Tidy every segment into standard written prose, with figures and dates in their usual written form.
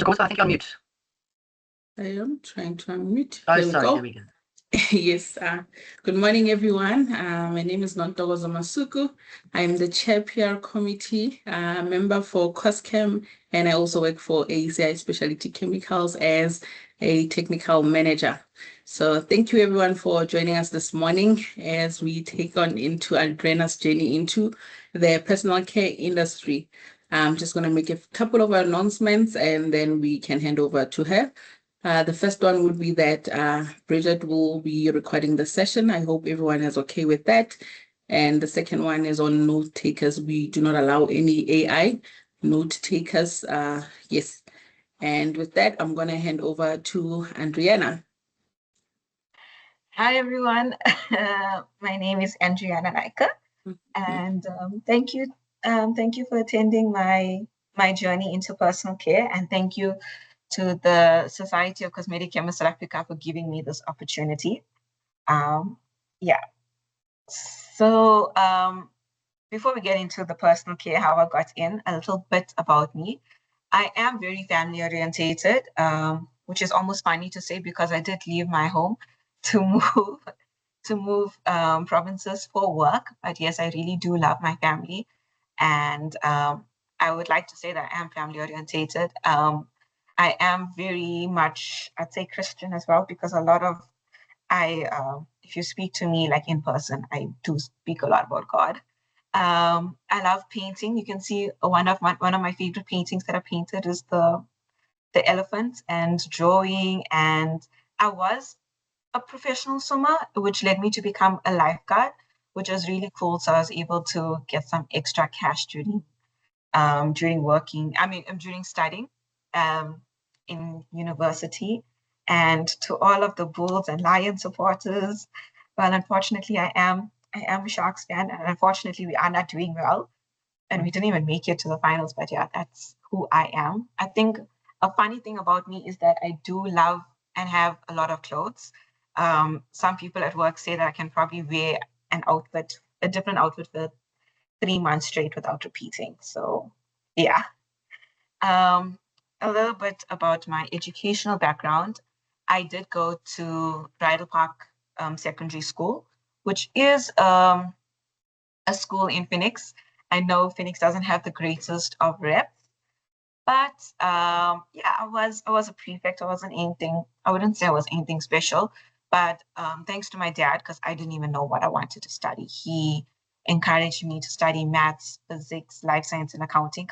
I think you're on mute. I am trying to unmute. Oh, Here we sorry, go. there we go. Yes. Good morning, everyone. My name is Nontokozo Masuku. I'm the Chair PR Committee member for COSCHEM, and I also work for ACI Specialty Chemicals as a technical manager. So thank you, everyone, for joining us this morning as we take on into Andreana's journey into the personal care industry. I'm just going to make a couple of announcements and then we can hand over to her. The first one would be that Bridget will be recording the session. I hope everyone is okay with that. And the second one is on note takers. We do not allow any AI note takers. Yes. And with that, I'm going to hand over to Andreana. Hi, everyone. My name is Andreana Naicker, and thank you for attending my journey into personal care, and thank you to the Society of Cosmetic Chemists South Africa for giving me this opportunity. So before we get into the personal care, how I got in, a little bit about me. I am very family orientated, which is almost funny to say because I did leave my home to move provinces for work. But yes, I really do love my family, and I would like to say that I am family orientated. I am very much, I'd say, Christian as well, because a lot of if you speak to me like in person, I do speak a lot about God. I love painting. You can see one of my favorite paintings that I painted is the elephant, and drawing. And I was a professional swimmer, which led me to become a lifeguard, which was really cool. So I was able to get some extra cash during studying in university. And to all of the Bulls and Lions supporters, well, unfortunately, I am a Sharks fan, and unfortunately, we are not doing well, and we didn't even make it to the finals. But yeah, that's who I am. I think a funny thing about me is that I do love and have a lot of clothes. Some people at work say that I can probably wear a different outfit for 3 months straight without repeating. So yeah. A little bit about my educational background. I did go to Bridal Park Secondary School, which is a school in Phoenix. I know Phoenix doesn't have the greatest of reps, but yeah, I was a prefect. I wouldn't say I was anything special, but thanks to my dad, because I didn't even know what I wanted to study. He encouraged me to study maths, physics, life science, and accounting,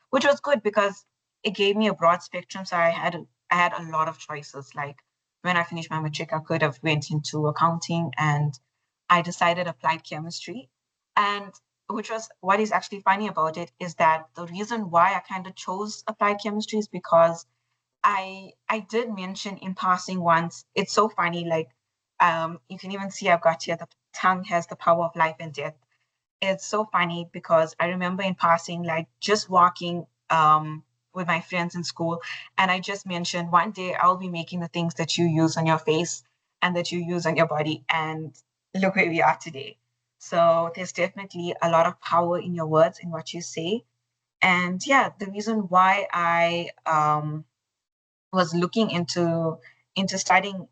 which was good because it gave me a broad spectrum. So I had a lot of choices. Like when I finished my matric, I could have went into accounting, and I decided applied chemistry. And what is actually funny about it is that the reason why I kind of chose applied chemistry is because I did mention in passing once. It's so funny, like you can even see I've got here, the tongue has the power of life and death. It's so funny because I remember in passing, like just walking with my friends in school, and I just mentioned one day I'll be making the things that you use on your face and that you use on your body, and look where we are today. So there's definitely a lot of power in your words, in what you say. And yeah, the reason why I was looking into studying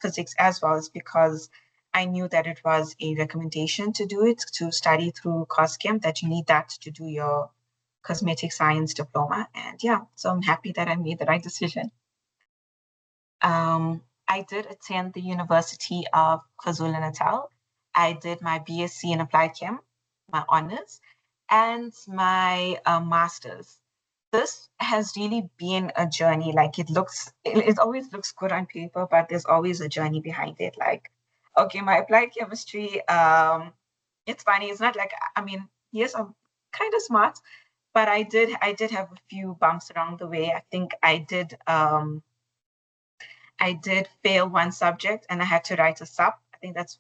physics as well is because I knew that it was a recommendation to do it, to study through COSCHEM, that you need that to do your cosmetic science diploma. And yeah, so I'm happy that I made the right decision. I did attend the University of KwaZulu-Natal. I did my BSc in Applied Chem, my honors, and my master's. This has really been a journey. Like it always looks good on paper, but there's always a journey behind it. Like, okay, my applied chemistry, it's funny. It's not like, yes, I'm kind of smart, but I did have a few bumps along the way. I think I did fail one subject and I had to write a sub. I think that's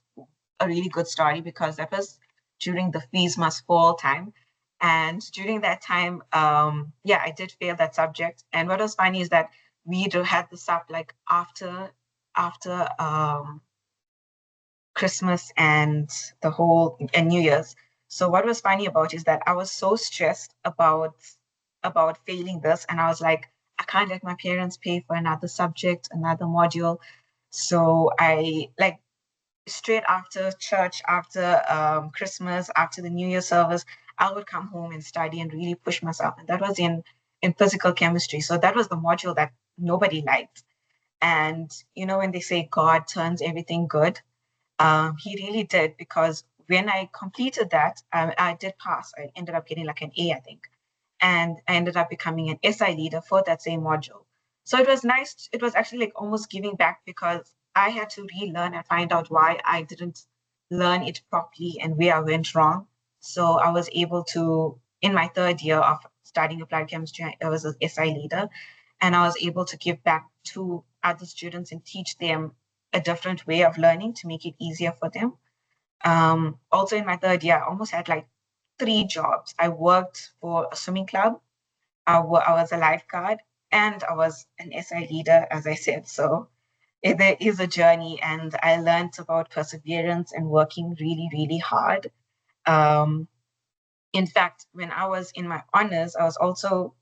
a really good story because that was during the fees must fall time. And during that time, I did fail that subject. And what was funny is that we had the sub like after Christmas and New Year's. So what was funny about is that I was so stressed about failing this, and I was like, I can't let my parents pay for another subject, another module. So I like straight after church, after Christmas, after the New Year service, I would come home and study and really push myself. And that was in physical chemistry. So that was the module that nobody liked. And you know, when they say God turns everything good, he really did, because when I completed that, I did pass. I ended up getting like an A, I think, and I ended up becoming an SI leader for that same module. So it was nice. It was actually like almost giving back, because I had to relearn and find out why I didn't learn it properly and where I went wrong. So I was able to, in my third year of studying applied chemistry, I was an SI leader, and I was able to give back to other students and teach them a different way of learning to make it easier for them. Also in my third year, I almost had like 3 jobs. I worked for a swimming club, I was a lifeguard, and I was an SI leader, as I said. So there is a journey, and I learned about perseverance and working really, really hard. Um, in fact, when I was in my honors, I was also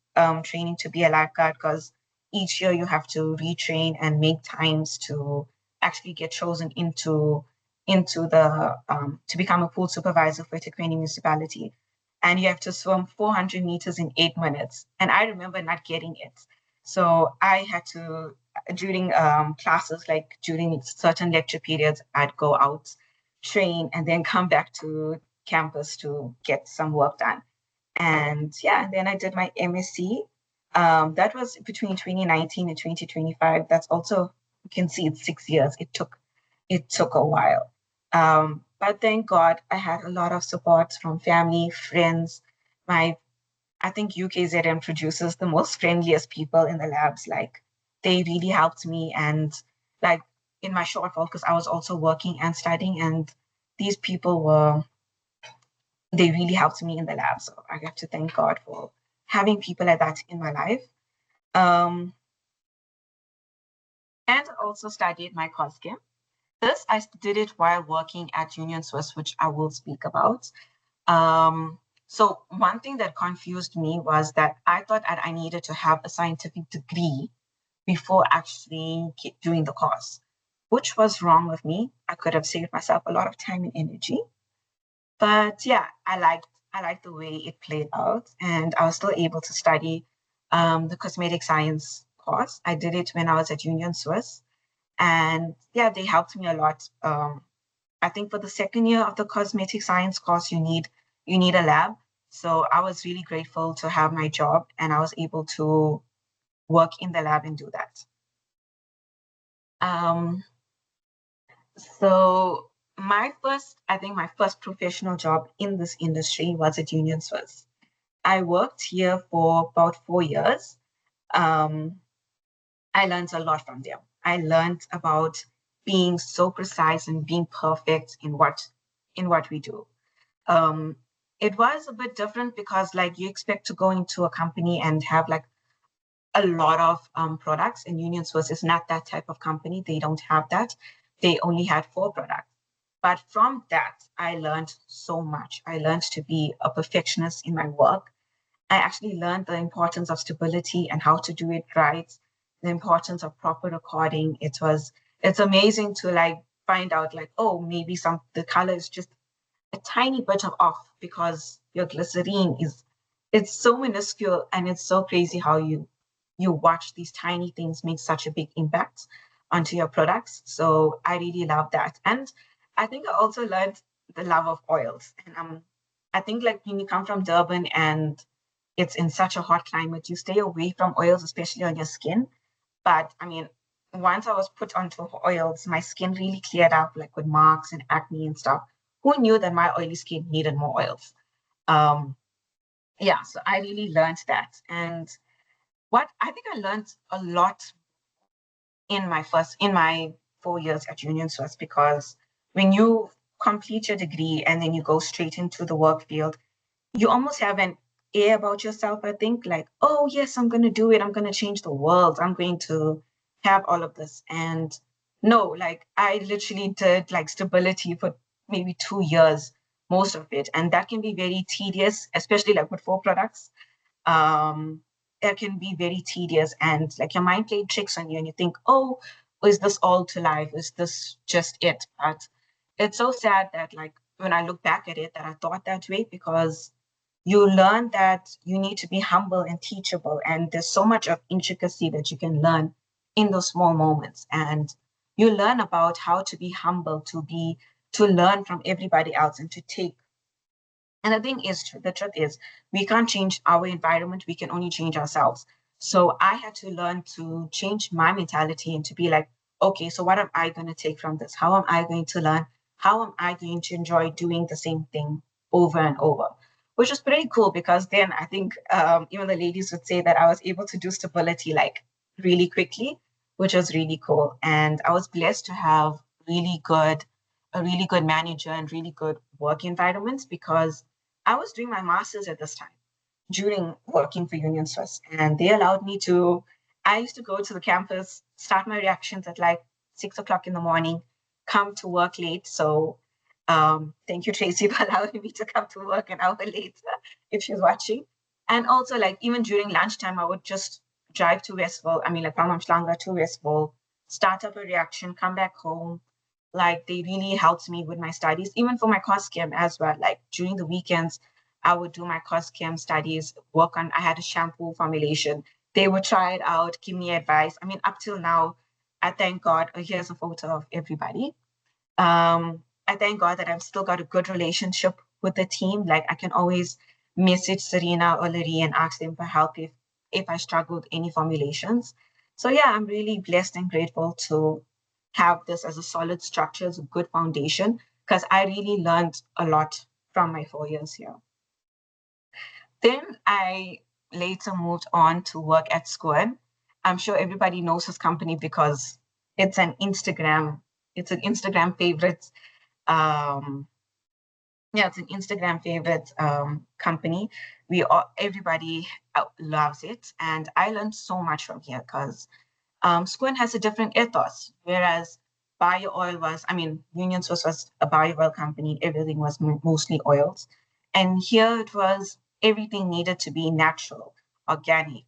training to be a lifeguard, because each year you have to retrain and make times to actually get chosen into the to become a pool supervisor for Etiquette municipality, and you have to swim 400 meters in 8 minutes. And I remember not getting it, so I had to, during classes, like during certain lecture periods, I'd go out, train, and then come back to campus to get some work done. And yeah, then I did my MSc. That was between 2019 and 2025. That's also, you can see it's 6 years. It took a while. But thank God I had a lot of support from family, friends. My I think UKZM produces the most friendliest people in the labs. Like, they really helped me, and like in my shortfall, because I was also working and studying, and these people were they really helped me in the lab. So I have to thank God for having people like that in my life. Um, and also studied my COSCAM. This, I did it while working at Union Swiss, which I will speak about. So one thing that confused me was that I thought that I needed to have a scientific degree before actually doing the course, which was wrong with me. I could have saved myself a lot of time and energy. But yeah, I liked the way it played out, and I was still able to study the cosmetic science course. I did it when I was at Union Swiss, and yeah, they helped me a lot. I think for the second year of the cosmetic science course, you need a lab. So I was really grateful to have my job, and I was able to work in the lab and do that. Um, so my first professional job in this industry was at Union Swiss. I worked here for about 4 years. Um, I learned a lot from them. I learned about being so precise and being perfect in what we do. Um, it was a bit different, because like you expect to go into a company and have like a lot of products, and Union Swiss is not that type of company. They don't have that. They only had 4 products. But from that, I learned so much. I learned to be a perfectionist in my work. I actually learned the importance of stability and how to do it right, the importance of proper recording. It's amazing to like find out like, oh, maybe the color is just a tiny bit of off, because your glycerine it's so minuscule, and it's so crazy how you watch these tiny things make such a big impact onto your products. So I really love that. And I think I also learned the love of oils. And I think like when you come from Durban and it's in such a hot climate, you stay away from oils, especially on your skin. But I mean, once I was put onto oils, my skin really cleared up, like with marks and acne and stuff. Who knew that my oily skin needed more oils? Um, yeah, so I really learned that. And what I think I learned a lot in my 4 years at Union Swiss, because when you complete your degree and then you go straight into the work field, you almost have an air about yourself, I think, like, oh, yes, I'm going to do it. I'm going to change the world. I'm going to have all of this. And no, like, I literally did like stability for maybe 2 years, most of it. And that can be very tedious, especially like with 4 products. Um, it can be very tedious, and like your mind played tricks on you and you think, oh, is this all to life? Is this just it? But it's so sad that like when I look back at it that I thought that way, because you learn that you need to be humble and teachable, and there's so much of intricacy that you can learn in those small moments. And you learn about how to be humble, to learn from everybody else and to take. And the thing is, the truth is, we can't change our environment. We can only change ourselves. So I had to learn to change my mentality and to be like, okay, so what am I going to take from this? How am I going to learn? How am I going to enjoy doing the same thing over and over? Which was pretty cool, because then I think even the ladies would say that I was able to do stability like really quickly, which was really cool. And I was blessed to have really good, a really good manager and really good work environments, because I was doing my master's at this time during working for Union Swiss, and they allowed me to. I used to go to the campus, start my reactions at like 6 o'clock in the morning, come to work late. So, thank you, Tracy, for allowing me to come to work an hour late if she's watching. And also, like, even during lunchtime, I would just drive to Westville. I mean, like, from Amshlanga to Westville, start up a reaction, come back home. Like, they really helped me with my studies, even for my course chem as well. Like, during the weekends, I would do my course chem studies, work on, I had a shampoo formulation. They would try it out, give me advice. I mean, up till now, I thank God. Here's a photo of everybody. I thank God that I've still got a good relationship with the team. Like, I can always message Serena or Larry and ask them for help if I struggle with any formulations. So yeah, I'm really blessed and grateful to have this as a solid structure, as a good foundation, because I really learned a lot from my 4 years here. Then I later moved on to work at Squid. I'm sure everybody knows his company because it's an Instagram, it's an Instagram favorite. Um, yeah, it's an Instagram favorite company. We all, everybody loves it, and I learned so much from here, because Squid has a different ethos, whereas Bio Oil was, I mean, Union Source was a bio oil company. Everything was mostly oils. And here it was, everything needed to be natural, organic,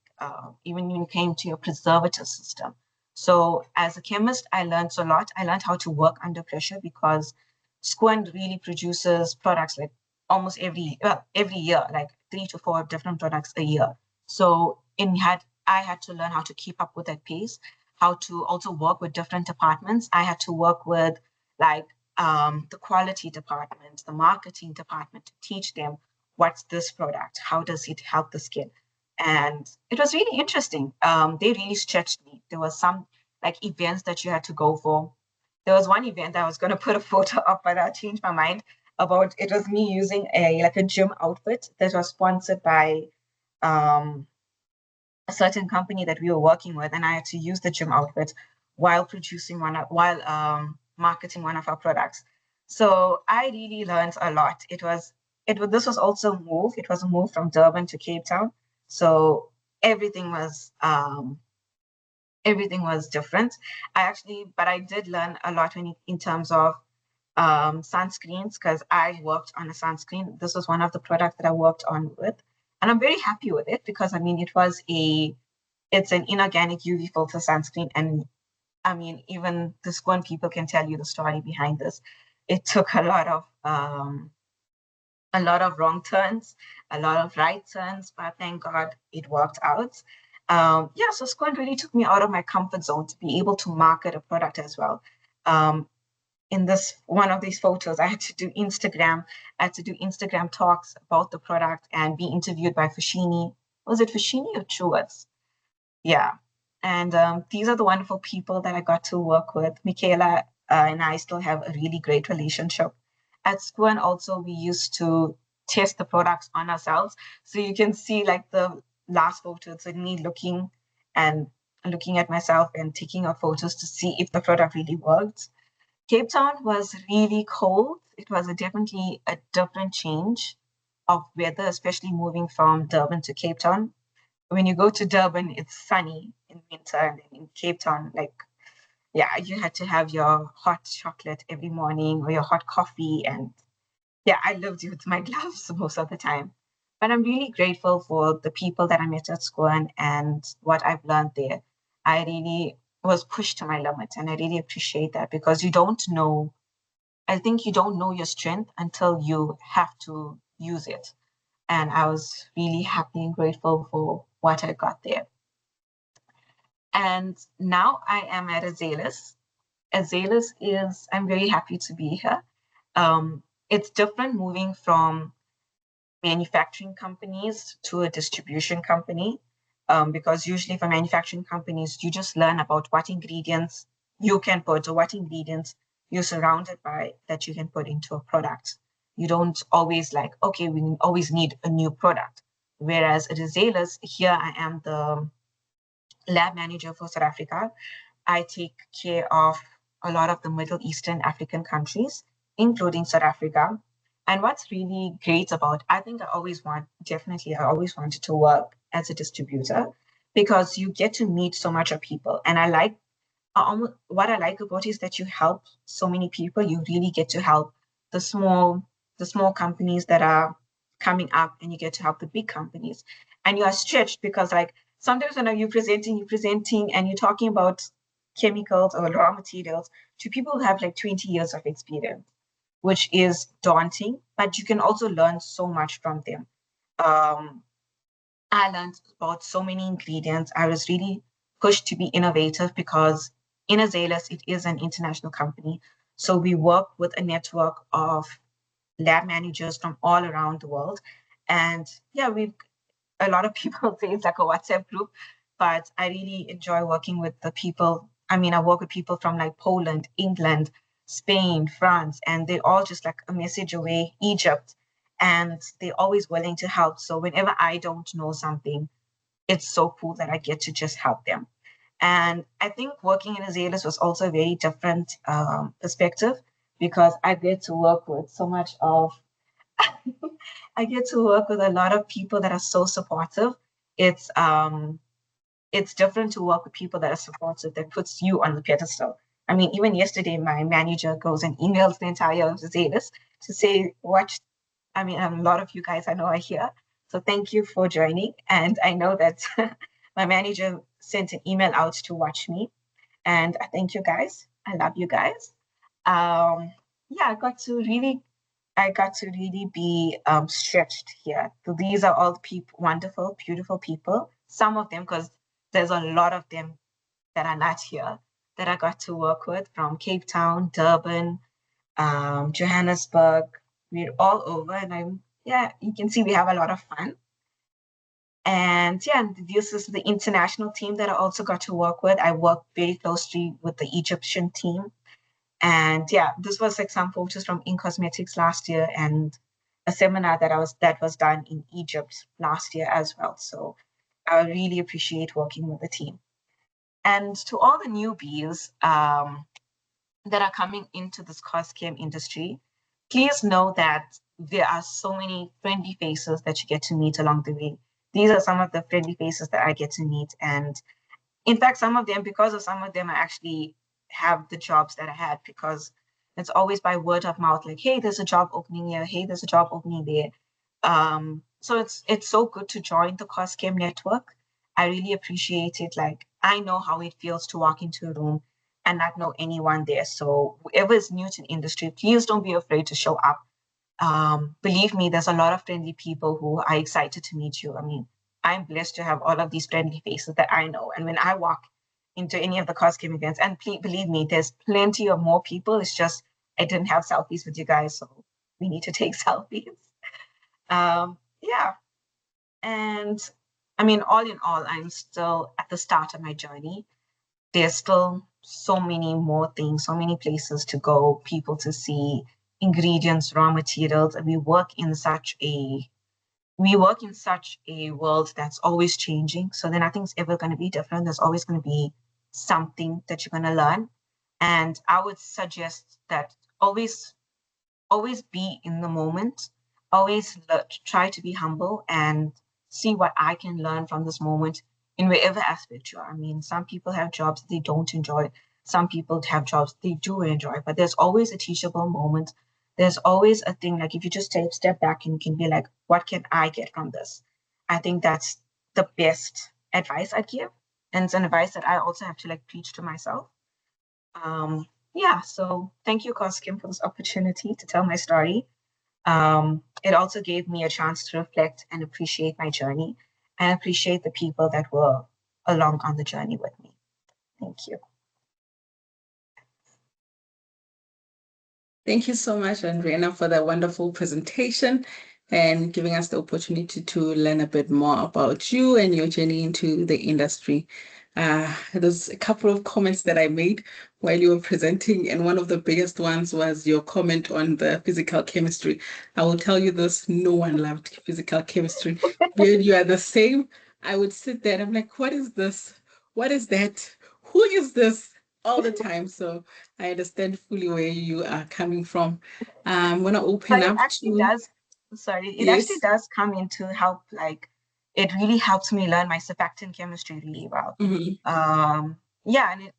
even when it came to your preservative system. So as a chemist, I learned a lot. I learned how to work under pressure, because Squid really produces products like almost every year, like 3 to 4 different products a year. So I had to learn how to keep up with that pace, how to also work with different departments. I had to work with like the quality department, the marketing department, to teach them what's this product, how does it help the skin. And it was really interesting. They really stretched me. There was some like events that you had to go for. There was one event I was going to put a photo of, but I changed my mind about. It was me using a gym outfit that was sponsored by um, a certain company that we were working with, and I had to use the gym outfit while while marketing one of our products. So I really learned a lot. This was also a move. It was a move from Durban to Cape Town. So everything was everything was different. But I did learn a lot in terms of sunscreens, because I worked on a sunscreen. This was one of the products that I worked on with, and I'm very happy with it, because I mean it's an inorganic UV filter sunscreen, and I mean even the Squan people can tell you the story behind this. It took a lot of wrong turns, a lot of right turns, but thank God it worked out. Yeah, so Squid really took me out of my comfort zone to be able to market a product as well. In this one of these photos, I had to do Instagram. I had to do Instagram talks about the product and be interviewed by Fashini. Was it Fashini or Truworths? Yeah. And these are the wonderful people that I got to work with. Michaela and I still have a really great relationship. At Squan also, we used to test the products on ourselves. So you can see like the last photo, it's me and looking at myself and taking out photos to see if the product really worked. Cape Town was really cold. It was definitely a different change of weather, especially moving from Durban to Cape Town. When you go to Durban, it's sunny in winter, and then in Cape Town, like, yeah, you had to have your hot chocolate every morning or your hot coffee. And yeah, I lived with my gloves most of the time. But I'm really grateful for the people that I met at school and what I've learned there. I really was pushed to my limit, and I really appreciate that because you don't know. I think you don't know your strength until you have to use it. And I was really happy and grateful for what I got there. And now I am at Azelis. Azelis is, I'm very happy to be here. It's different moving from manufacturing companies to a distribution company, because usually for manufacturing companies, you just learn about what ingredients you can put or what ingredients you're surrounded by that you can put into a product. You don't always like, okay, we always need a new product. Whereas at Azelis, here I am the lab manager for South Africa. I take care of a lot of the Middle Eastern African countries, including South Africa. And what's really great about, I think I always wanted to work as a distributor because you get to meet so much of people. And what I like about it is that you help so many people. You really get to help the small, the small companies that are coming up, and you get to help the big companies. And you are stretched because like sometimes when you're presenting and you're talking about chemicals or raw materials to people who have like 20 years of experience, which is daunting, but you can also learn so much from them. Um, I learned about so many ingredients. I was really pushed to be innovative because in Azelis, it is an international company. So we work with a network of lab managers from all around the world. And yeah, we've a lot of people say it's like a WhatsApp group, but I really enjoy working with the people. I mean, I work with people from like Poland, England, Spain, France, and they're all just like a message away, Egypt, and they're always willing to help. So whenever I don't know something, it's so cool that I get to just help them. And I think working in Azelis was also a very different perspective because I get to work with so much of I get to work with a lot of people that are so supportive. It's um it's different to work with people that are supportive that puts you on the pedestal. I mean, even yesterday, my manager goes and emails the entire Zetas to say what. I mean, a lot of you guys I know are here, so thank you for joining. And I know that my manager sent an email out to watch me, and I thank you guys. I love you guys. Um, yeah, I got to really be stretched here. So these are all people, wonderful, beautiful people. Some of them, because there's a lot of them that are not here that I got to work with from Cape Town, Durban, Johannesburg. We're all over, and yeah, you can see we have a lot of fun. And yeah, this is the international team that I also got to work with. I worked very closely with the Egyptian team. And yeah, this was like some photos from In Cosmetics last year and a seminar that was done in Egypt last year as well. So I really appreciate working with the team. And to all the newbies that are coming into this coschem industry, please know that there are so many friendly faces that you get to meet along the way. These are some of the friendly faces that I get to meet. And in fact, some of them, because of some of them, I actually have the jobs that I had because it's always by word of mouth, like, hey, there's a job opening here, hey, there's a job opening there. So it's so good to join the Coschem network. I really appreciate it. Like I know how it feels to walk into a room and not know anyone there. So whoever is new to the industry, please don't be afraid to show up. Believe me, there's a lot of friendly people who are excited to meet you. I mean, I'm blessed to have all of these friendly faces that I know. And when I walk into any of the Coscam events, and believe me, there's plenty of more people. It's just I didn't have selfies with you guys, so we need to take selfies. Yeah. And I mean, all in all, I'm still at the start of my journey. There's still so many more things, so many places to go, people to see, ingredients, raw materials, and we work in such a world that's always changing. So then nothing's ever going to be different. There's always going to be something that you're going to learn. And I would suggest that always be in the moment, always try to be humble and see what I can learn from this moment in whatever aspect you are. I mean, some people have jobs they don't enjoy. Some people have jobs they do enjoy, but there's always a teachable moment. there's always a thing, like if you just take a step back and you can be like, what can I get from this? I think that's the best advice I'd give. And it's an advice that I also have to like preach to myself. Yeah, so thank you, Koskim, for this opportunity to tell my story. It also gave me a chance to reflect and appreciate my journey and appreciate the people that were along on the journey with me. Thank you. Thank you so much, Andreana, for that wonderful presentation and giving us the opportunity to learn a bit more about you and your journey into the industry. There's a couple of comments that I made while you were presenting, and one of the biggest ones was your comment on the physical chemistry. I will tell you this, no one loved physical chemistry. When you are the same, I would sit there and I'm like, what is this? What is that? Who is this? All the time. So I understand fully where you are coming from. I'm gonna open But it up actually to does, sorry, it actually yes. does come into help, like it really helps me learn my surfactant chemistry really well. Mhm. Yeah, and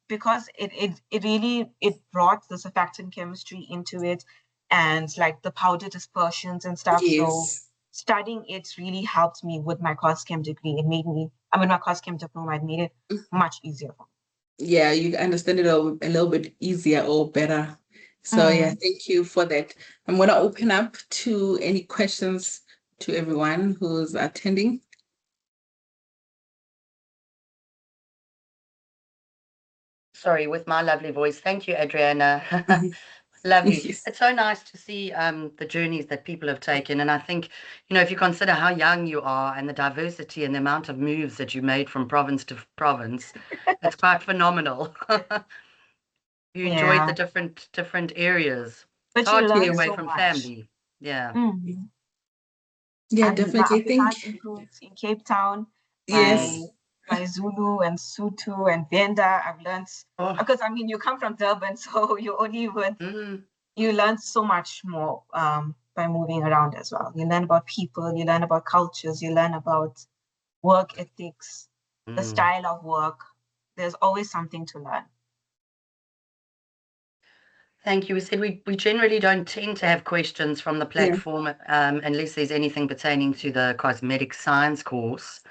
because it really it brought the surfactant chemistry into it and like the powder dispersions and stuff. So Yes. studying it really helped me with my coschem degree. It made me, I mean, my coschem diploma, it made it much easier for Yeah, you understand it a little bit easier or better. me. So yeah, thank you for that. I'm gonna open up to any questions to everyone who's attending. Sorry, with my lovely voice. Thank you, Adriana. Mhm. Lovely. Yes. It's so nice to see the journeys that people have taken. And I think, if you consider how young you are and the diversity and the amount of moves that you made from province to province, it's quite phenomenal. You enjoyed the Yeah, different areas. It's but you hard to be learn away so from much. family. Yeah. Mm. Yeah, My definitely. I think Afrikaans includes in Cape Town, my yes. my Zulu and Sotho and Venda. I've learned Oh, because I mean you come from Durban, so you only would mm, you learn so much more by moving around as well. You learn about people, you learn about cultures, you learn about work ethics, the mm. style of work. There's always something to learn. Thank you. We said we generally don't tend to have questions from the Yeah. platform unless there's anything pertaining to the cosmetic science course.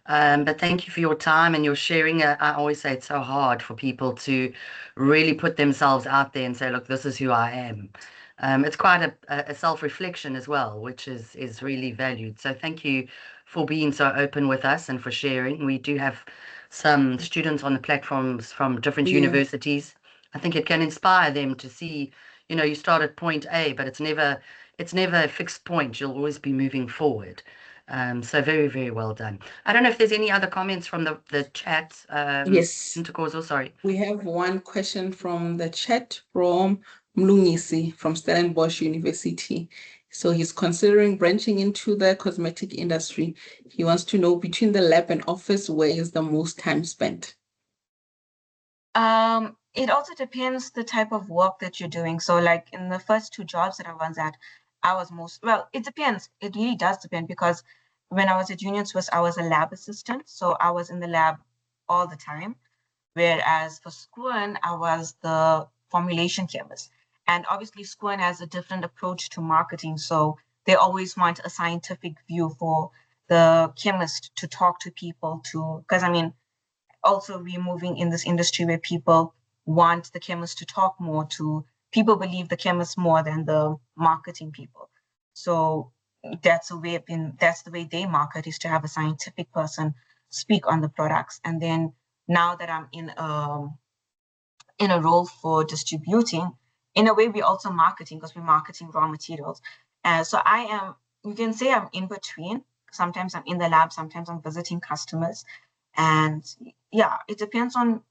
But thank you for your time and your sharing. I always say it's so hard for people to really put themselves out there and say, look, this is who I am. It's quite a self-reflection as well, which is really valued. So thank you for being so open with us and for sharing. We do have some students on the platforms from different Yeah. universities. I think it can inspire them to see, you start at point A, but it's never a fixed point. You'll always be moving forward. So very, very well done. I don't know if there's any other comments from the chat. Yes. Intercausal, sorry. We have one question from the chat from Mlungisi from Stellenbosch University. So he's considering branching into the cosmetic industry. He wants to know between the lab and office, where is the most time spent? It also depends the type of work that you're doing. So like in the first two jobs that I was at, I was well, it depends. It really does depend because when I was at Union Swiss, I was a lab assistant. So I was in the lab all the time. Whereas for Schoen, I was the formulation chemist. And obviously Schoen has a different approach to marketing. So they always want a scientific view for the chemist to talk to people to, because I mean, also we're moving in this industry where people want the chemist to talk more to people believe the chemist more than the marketing people. So that's the way they market is to have a scientific person speak on the products. And then now that I'm in a role for distributing, in a way we're also marketing because we're marketing raw materials. And so you can say I'm in between. Sometimes I'm in the lab, sometimes I'm visiting customers. And yeah, it depends on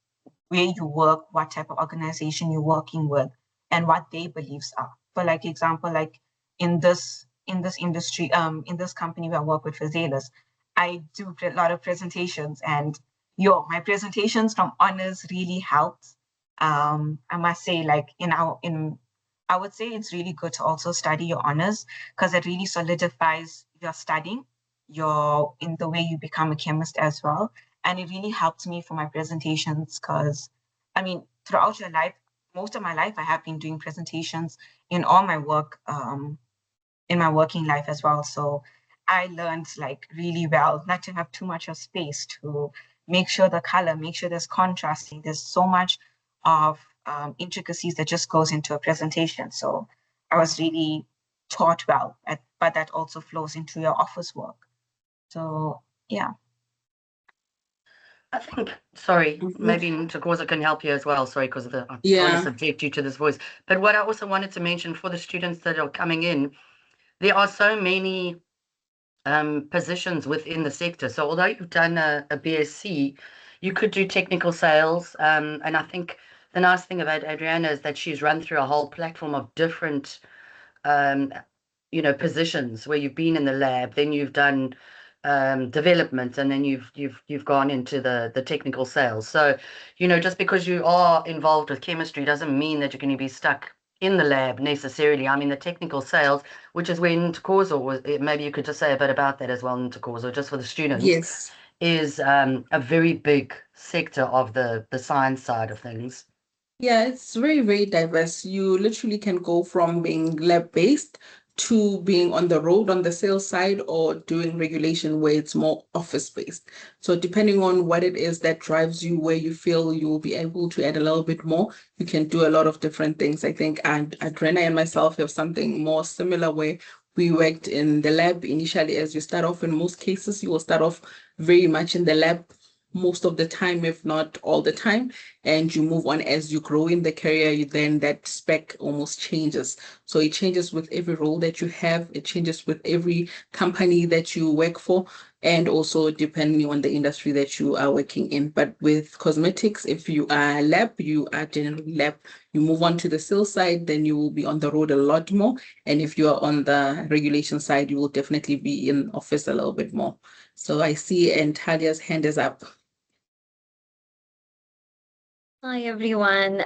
where you work, what type of organization you're working with, and what their beliefs are. For like example, like in this industry, in this company where I work with Fazelas, I do a lot of presentations, and my presentations from honors really helped. I must say, like I would say it's really good to also study your honors because it really solidifies your studying, your in the way you become a chemist as well. And it really helped me for my presentations because, I mean, throughout your life, most of my life, I have been doing presentations in all my work, in my working life as well. So I learned like really well not to have too much of space, to make sure the color, make sure there's contrasting. There's so much of intricacies that just goes into a presentation. So I was really taught well, but that also flows into your office work. So yeah. I think, sorry, Mhm. maybe Ntokoza can help you as well. Sorry, because I don't want to Yeah. subject you to this voice. But what I also wanted to mention for the students that are coming in, there are so many positions within the sector. So although you've done a BSc, you could do technical sales. And I think the nice thing about Adriana is that she's run through a whole platform of different um, positions where you've been in the lab, then you've done development, and then you've gone into the technical sales. So, just because you are involved with chemistry doesn't mean that you're going to be stuck in the lab necessarily. I mean, the technical sales, which is where Ntokozo was, maybe you could just say a bit about that as well, Ntokozo, just for the students, Yes. is a very big sector of the science side of things. Yeah, it's very, very diverse. You literally can go from being lab-based to being on the road on the sales side or doing regulation where it's more office-based. So depending on what it is that drives you, where you feel you will be able to add a little bit more, you can do a lot of different things. I think and Adrena and myself have something more similar where we worked in the lab initially. As you start off, in most cases, you will start off very much in the lab most of the time, if not all the time, and you move on as you grow in the career. Then that spec almost changes. So it changes with every role that you have, it changes with every company that you work for, and also depending on the industry that you are working in. But with cosmetics, if you are lab, you are generally lab. You move on to the sales side, then you will be on the road a lot more. And if you are on the regulation side, you will definitely be in office a little bit more. So I see, and Talia's hand is up. Hi, everyone.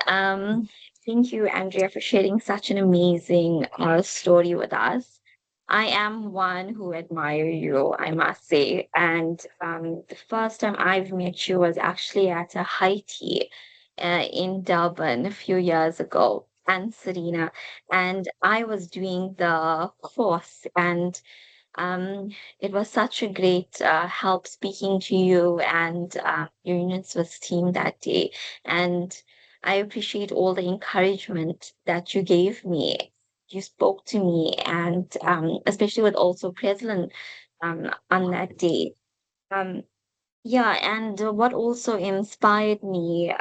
Thank you, Andrea, for sharing such an amazing story with us. I am one who admire you, I must say. And the first time I've met you was actually at a high tea in Durban a few years ago, and Serena. And I was doing the course, and um, it was such a great help speaking to you and your Union Swiss team that day. And I appreciate all the encouragement that you gave me. You spoke to me, and especially with also President on that day. Um, yeah, and what also inspired me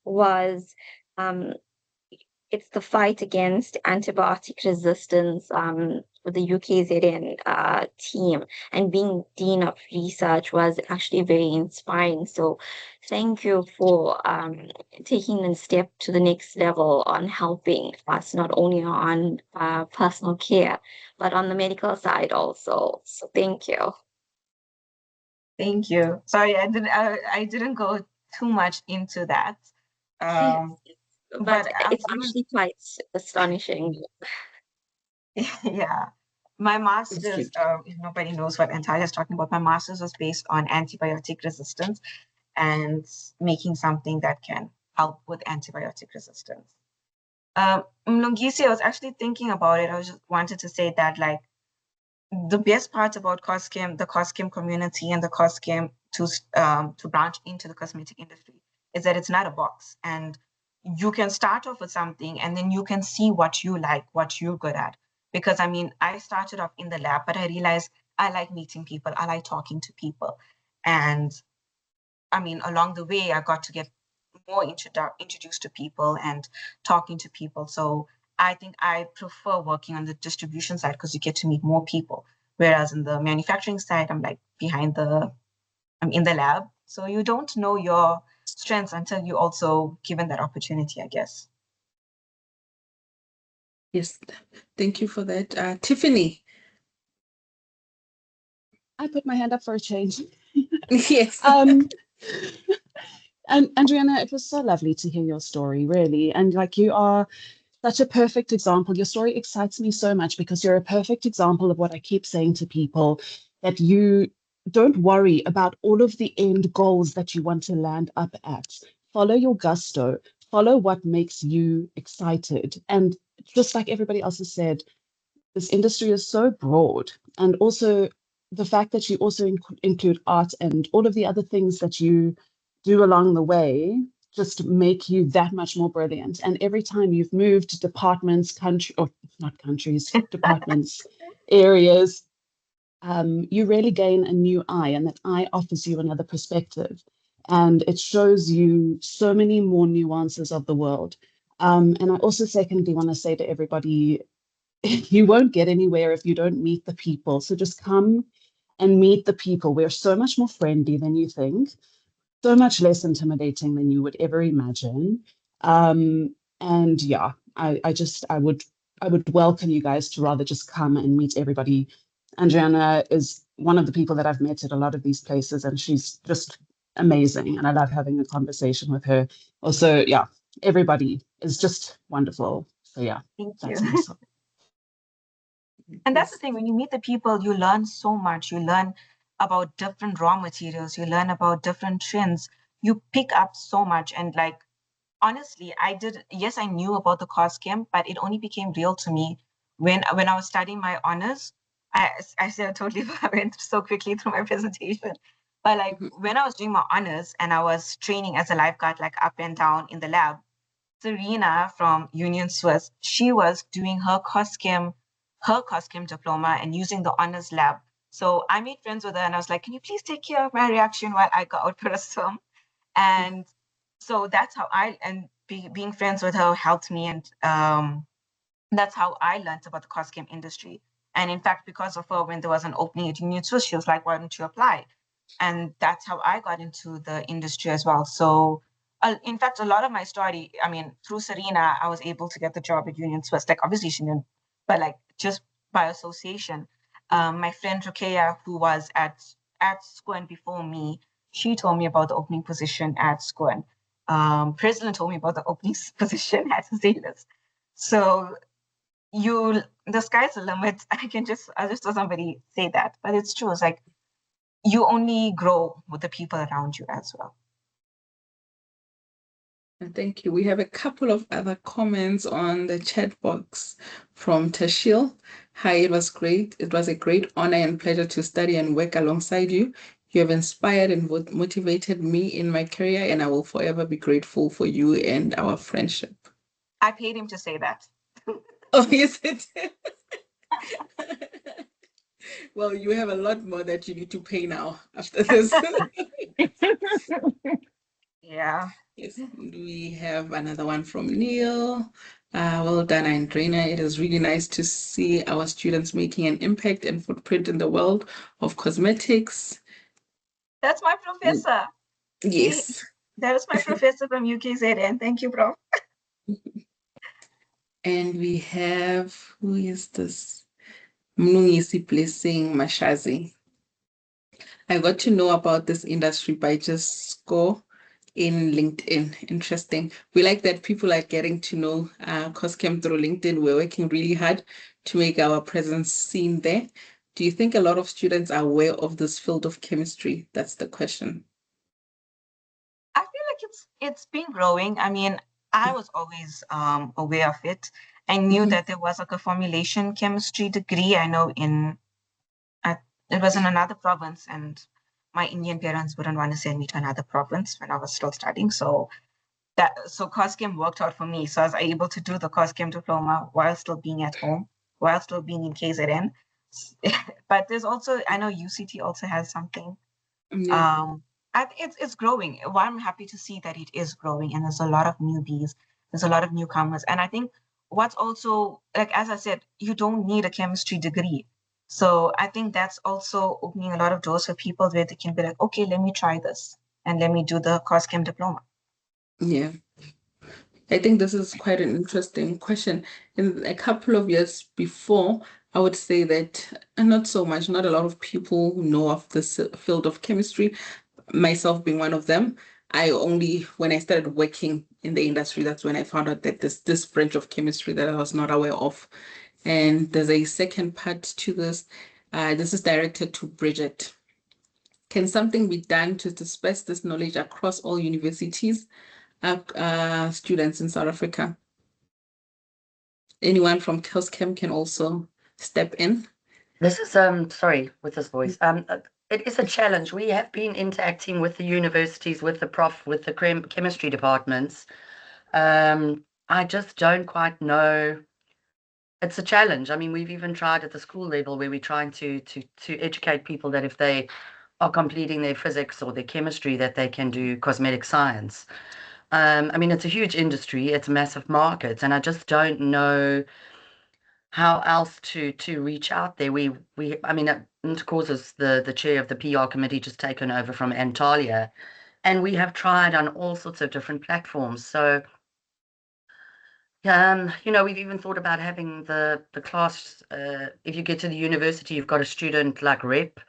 was um, it's the fight against antibiotic resistance with the UKZN team, and being Dean of Research was actually very inspiring. So thank you for taking the step to the next level on helping us, not only on personal care, but on the medical side also. So thank you. Thank you. Sorry, I didn't go too much into that. Um, But but it's I'm actually quite astonishing. yeah. My It's master's, cute. if nobody knows what Antalya is talking about, my master's was based on antibiotic resistance and making something that can help with antibiotic resistance. Mlungisi, I was actually thinking about it. I just wanted to say that like the best part about COSCHEM, the COSCHEM community and the COSCHEM to branch into the cosmetic industry is that it's not a box, and you can start off with something and then you can see what you like, what you're good at. Because I mean, I started off in the lab, but I realized I like meeting people, I like talking to people. And I mean, along the way, I got to get more introduced to people and talking to people. So I think I prefer working on the distribution side because you get to meet more people. Whereas in the manufacturing side, I'm in the lab. So you don't know your strengths until you also given that opportunity, I guess. Yes, thank you for that. Tiffany. I put my hand up for a change. Yes. Um, and Andreana, it was so lovely to hear your story, really. And like you are such a perfect example. Your story excites me so much because you're a perfect example of what I keep saying to people, that you don't worry about all of the end goals that you want to land up at. Follow your gusto, follow what makes you excited. And just like everybody else has said, this industry is so broad. And also the fact that you also include art and all of the other things that you do along the way just make you that much more brilliant. And every time you've moved departments, country, or not countries, departments, areas, you really gain a new eye, and that eye offers you another perspective. And it shows you so many more nuances of the world. And I also secondly want to say to everybody, you won't get anywhere if you don't meet the people. So just come and meet the people. We're so much more friendly than you think, so much less intimidating than you would ever imagine. And yeah, I would welcome you guys to rather just come and meet everybody. Andreana is one of the people that I've met at a lot of these places, and she's just amazing. And I love having a conversation with her. Also, yeah, everybody is just wonderful. So yeah, Thank you. that's myself. And that's the thing, when you meet the people, you learn so much. You learn about different raw materials, you learn about different trends. You pick up so much. And like, honestly, yes, I knew about the cost chem, but it only became real to me when I was studying my honors. I said I totally went so quickly through my presentation. But like when I was doing my honors and I was training as a lifeguard, like up and down in the lab, Serena from Union Swiss, she was doing her cost chem diploma and using the honors lab. So I made friends with her and I was like, can you please take care of my reaction while I go out for a swim? And so that's how being friends with her helped me. And that's how I learned about the cost chem industry. And in fact, because of her, when there was an opening at Union Swiss, she was like, why don't you apply? And that's how I got into the industry as well. So in fact, a lot of my story, I mean, through Serena, I was able to get the job at Union Swiss. Like, obviously she didn't, but like just by association. My friend Rukeya, who was at SCOAN before me, she told me about the opening position at SCOAN. President told me about the opening position at Zealous. So the sky's the limit. I just saw somebody say that, but it's true. It's like you only grow with the people around you as well. Thank you. We have a couple of other comments on the chat box from Tashil. Hi, it was great. It was a great honor and pleasure to study and work alongside you. You have inspired and motivated me in my career, and I will forever be grateful for you and our friendship. I paid him to say that. Oh, is it? Well, you have a lot more that you need to pay now after this. Yeah. Yes, we have another one from Neil. Well done, Andreana. It is really nice to see our students making an impact and footprint in the world of cosmetics. That's my professor. Yes. That is my professor from UKZN. Thank you, bro. And we have, who is this? Mlungisi Blessing Mashazi. I got to know about this industry by just score in LinkedIn. Interesting. We like that people are getting to know COSCHEM through LinkedIn. We're working really hard to make our presence seen there. Do you think a lot of students are aware of this field of chemistry? That's the question. I feel like it's been growing. I mean, I was always aware of it. I knew that there was like a formulation chemistry degree. I know it was in another province, and my Indian parents wouldn't want to send me to another province when I was still studying. So COSCHEM worked out for me. So I was able to do the COSCHEM diploma while still being at home, while still being in KZN. But there's also, I know UCT also has something. Yeah. It's growing. Well, I'm happy to see that it is growing, and there's a lot of newbies, there's a lot of newcomers. And I think what's also, like, as I said, you don't need a chemistry degree. So I think that's also opening a lot of doors for people where they can be like, okay, let me try this and let me do the COSCHEM diploma. Yeah. I think this is quite an interesting question. In a couple of years before, I would say that not so much, not a lot of people know of this field of chemistry, myself being one of them. When I started working in the industry, that's when I found out that there's this branch of chemistry that I was not aware of. And there's a second part to this. This is directed to Bridget. Can something be done to disperse this knowledge across all universities? students in South Africa. Anyone from COSCHEM can also step in. This is sorry with this voice. It is a challenge. We have been interacting with the universities, with the chemistry departments. I just don't quite know. It's a challenge. I mean, we've even tried at the school level where we're trying to educate people that if they are completing their physics or their chemistry, that they can do cosmetic science. I mean, it's a huge industry, it's a massive market, and I just don't know how else to reach out there. I mean, of course, as the chair of the PR committee just taken over from Antalya, and we have tried on all sorts of different platforms. So, we've even thought about having the class. If you get to the university, you've got a student like rep.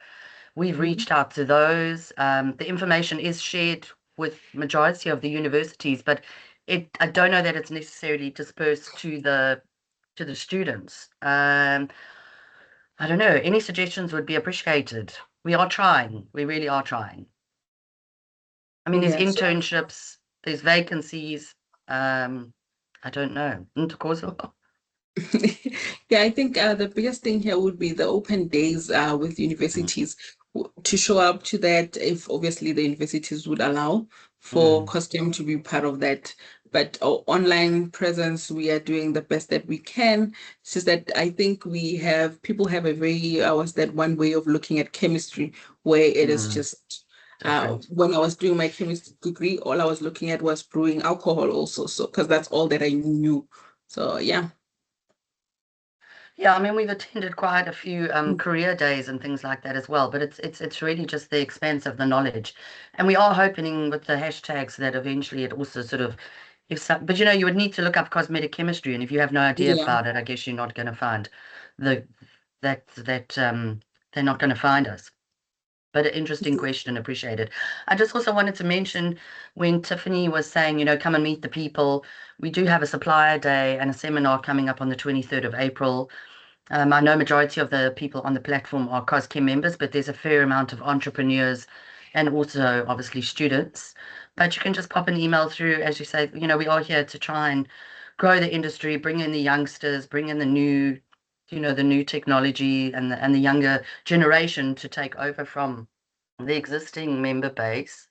We've reached out to those. The information is shared with majority of the universities, but I don't know that it's necessarily dispersed to the students. I don't know. Any suggestions would be appreciated. We are trying. We really are trying. I mean, there's Yes. internships, there's vacancies. I don't know. Yeah, I think the biggest thing here would be the open days with universities to show up to that, if obviously the universities would allow for COSCHEM to be part of that. But our online presence, we are doing the best that we can. It's just that I think people have a very, what's that one way of looking at chemistry where it is just, Different. when I was doing my chemistry degree, all I was looking at was brewing alcohol also. So, because that's all that I knew. So, yeah. Yeah, I mean, we've attended quite a few career days and things like that as well, but it's really just the expanse of the knowledge. And we are hoping with the hashtags that eventually it also sort of but you would need to look up cosmetic chemistry, and if you have no idea Yeah. about it, I guess you're not going to find the that they're not going to find us. But an interesting question, appreciated. I just also wanted to mention when Tiffany was saying, come and meet the people, we do have a supplier day and a seminar coming up on the 23rd of April. I know majority of the people on the platform are COSCHEM members, but there's a fair amount of entrepreneurs and also obviously students. But you can just pop an email through, as you say, we are here to try and grow the industry, bring in the youngsters, bring in the new technology and the younger generation to take over from the existing member base.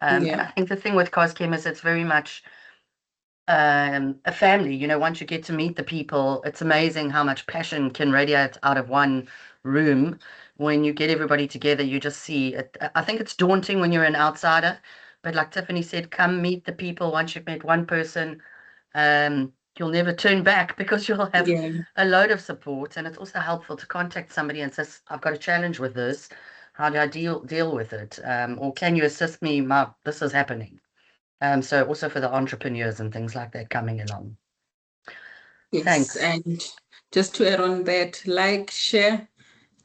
And I think the thing with COSCHEM is it's very much a family. Once you get to meet the people, it's amazing how much passion can radiate out of one room. When you get everybody together, you just see it. I think it's daunting when you're an outsider, but like Tiffany said, come meet the people. Once you've met one person, you'll never turn back because you'll have a load of support. And it's also helpful to contact somebody and say, I've got a challenge with this. How do I deal with it? Or can you assist me? This is happening. So also for the entrepreneurs and things like that coming along. Yes, Thanks. and just to add on that, like, share,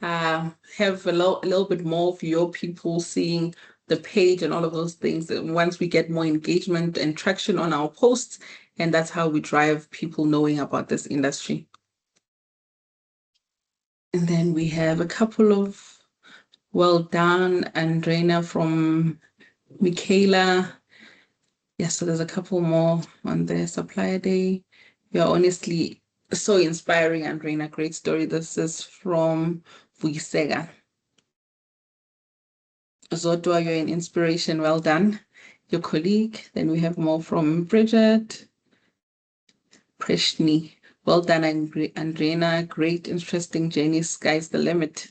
have a little bit more of your people seeing the page and all of those things. And once we get more engagement and traction on our posts, and that's how we drive people knowing about this industry. And then we have a couple of well done, Andreana from Michaela. Yes, so there's a couple more on the supplier day. You're honestly so inspiring, Andreana. Great story. This is from Vuisega. Zodwa, you're an inspiration. Well done. Your colleague. Then we have more from Bridget. Preshni. Well done, Andreana. Great, interesting journey. Sky's the limit.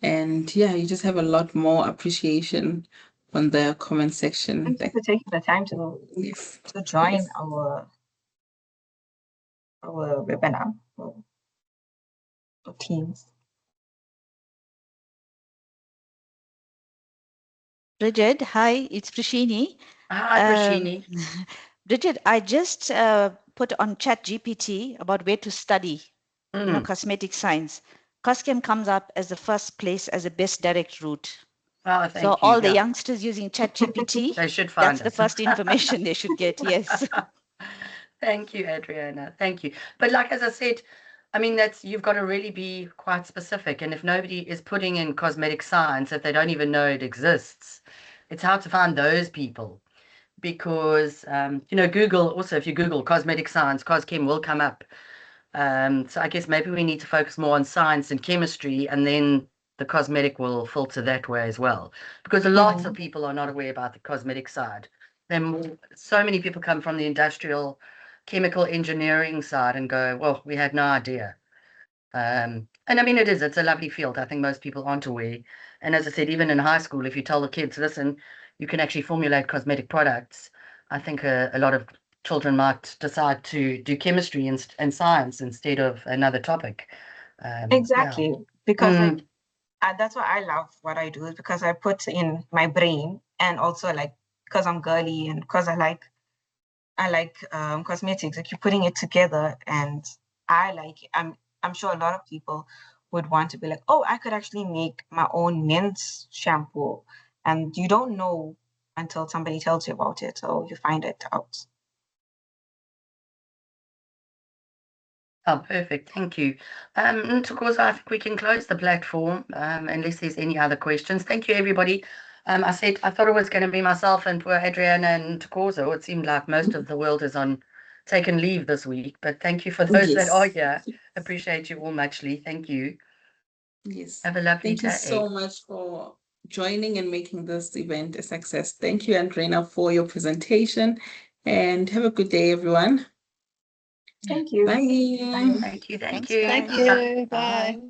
And yeah, you just have a lot more appreciation on the comment section. Thank you for taking the time to join our webinar or Teams. Bridget, hi, it's Prashini. Hi, Prashini. Bridget, I just put on ChatGPT about where to study, cosmetic science. COSCHEM comes up as the first place as a best direct route. Oh, so all the youngsters using ChatGPT, they should find that's the first information they should get, yes. Thank you, Andreana. Thank you. But like, as I said, I mean, you've got to really be quite specific. And if nobody is putting in cosmetic science, if they don't even know it exists, it's hard to find those people. because, Google, also if you Google cosmetic science, Coschem will come up. So I guess maybe we need to focus more on science and chemistry, and then the cosmetic will filter that way as well. Because lots of people are not aware about the cosmetic side. Then so many people come from the industrial chemical engineering side and go, well, we had no idea. And I mean, it's a lovely field. I think most people aren't aware. And as I said, even in high school, if you tell the kids, listen, you can actually formulate cosmetic products, I think a lot of children might decide to do chemistry and science instead of another topic. Exactly. Because Mm. that's why I love what I do, is because I put in my brain, and also like because I'm girly and because I like cosmetics, like you're putting it together, and I'm sure a lot of people would want to be like, oh, I could actually make my own men's shampoo, and you don't know until somebody tells you about it, or you find it out. Oh, perfect. Thank you. Ntokozo, I think we can close the platform unless there's any other questions. Thank you, everybody. I thought it was going to be myself and poor Andreana and Ntokozo. It seemed like most of the world is on taken leave this week, but thank you for those that are here. Appreciate you all muchly. Thank you. Yes. Have a lovely day. Thank you so much for joining and making this event a success. Thank you, Andreana, for your presentation, and have a good day, everyone. Thank you. Bye. Thank you. Thanks, Thank you. guys. Thank you. Bye.